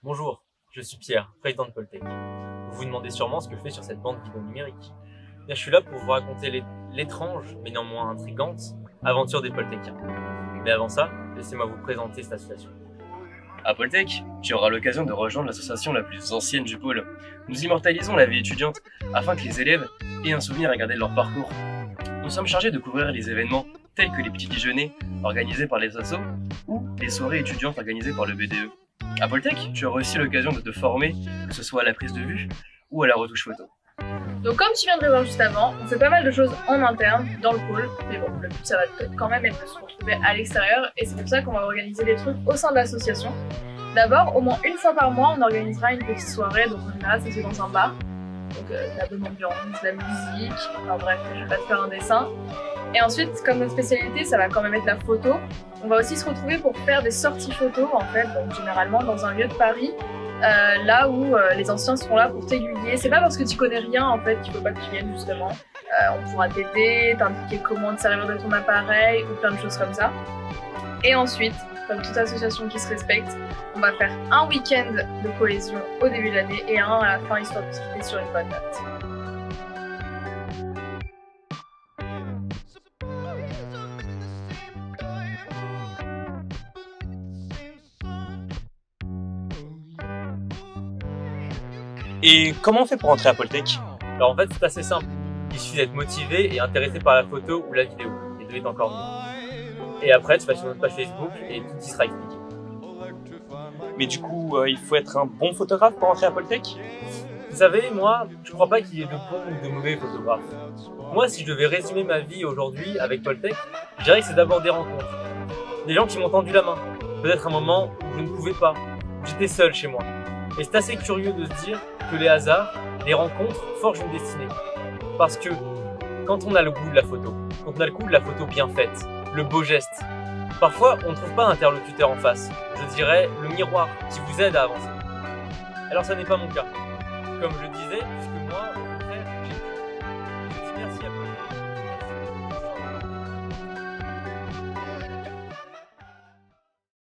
Bonjour, je suis Pierre, président de Poltech. Vous vous demandez sûrement ce que je fais sur cette bande vidéo numérique. Bien, je suis là pour vous raconter l'étrange, mais néanmoins intrigante, aventure des Poltechiens. Mais avant ça, laissez-moi vous présenter cette association. À Poltech, tu auras l'occasion de rejoindre l'association la plus ancienne du pôle. Nous immortalisons la vie étudiante afin que les élèves aient un souvenir à garder de leur parcours. Nous sommes chargés de couvrir les événements tels que les petits déjeuners organisés par les assos ou les soirées étudiantes organisées par le BDE. À Poltech, tu auras aussi l'occasion de te former, que ce soit à la prise de vue ou à la retouche photo. Donc comme tu viens de le voir juste avant, on fait pas mal de choses en interne, dans le pôle, mais bon, le but ça va quand même être de se retrouver à l'extérieur, et c'est pour ça qu'on va organiser des trucs au sein de l'association. D'abord, au moins une fois par mois, on organisera une petite soirée, donc en général ça se fait dans un bar. Donc la bonne ambiance, la musique, enfin bref, je vais pas te faire un dessin. Et ensuite, comme notre spécialité, ça va quand même être la photo. On va aussi se retrouver pour faire des sorties photos, en fait, donc généralement dans un lieu de Paris, là où les anciens seront là pour t'aiguiller. C'est pas parce que tu connais rien, en fait, qu'il faut pas que tu viennes, justement. On pourra t'aider, t'indiquer comment te servir de ton appareil, ou plein de choses comme ça. Et ensuite, comme toute association qui se respecte, on va faire un week-end de cohésion au début de l'année et un à la fin, histoire de se quitter sur une bonne note. Et comment on fait pour entrer à Poltech? Alors en fait, c'est assez simple. Il suffit d'être motivé et intéressé par la photo ou la vidéo. Les deux est encore mieux. Et après, tu vas sur notre page Facebook et tout y sera expliqué. Mais du coup, il faut être un bon photographe pour entrer à Poltech? Vous savez, moi, je crois pas qu'il y ait de bons ou de mauvais photographes. Moi, si je devais résumer ma vie aujourd'hui avec Poltech, je dirais que c'est d'abord des rencontres. Des gens qui m'ont tendu la main. Peut-être un moment où je ne pouvais pas, où j'étais seul chez moi. Et c'est assez curieux de se dire que les hasards, les rencontres forgent une destinée. Parce que quand on a le goût de la photo, quand on a le goût de la photo bien faite, le beau geste, parfois on ne trouve pas d'interlocuteur en face. Je dirais le miroir qui vous aide à avancer. Alors ça n'est pas mon cas. Comme je le disais, puisque moi,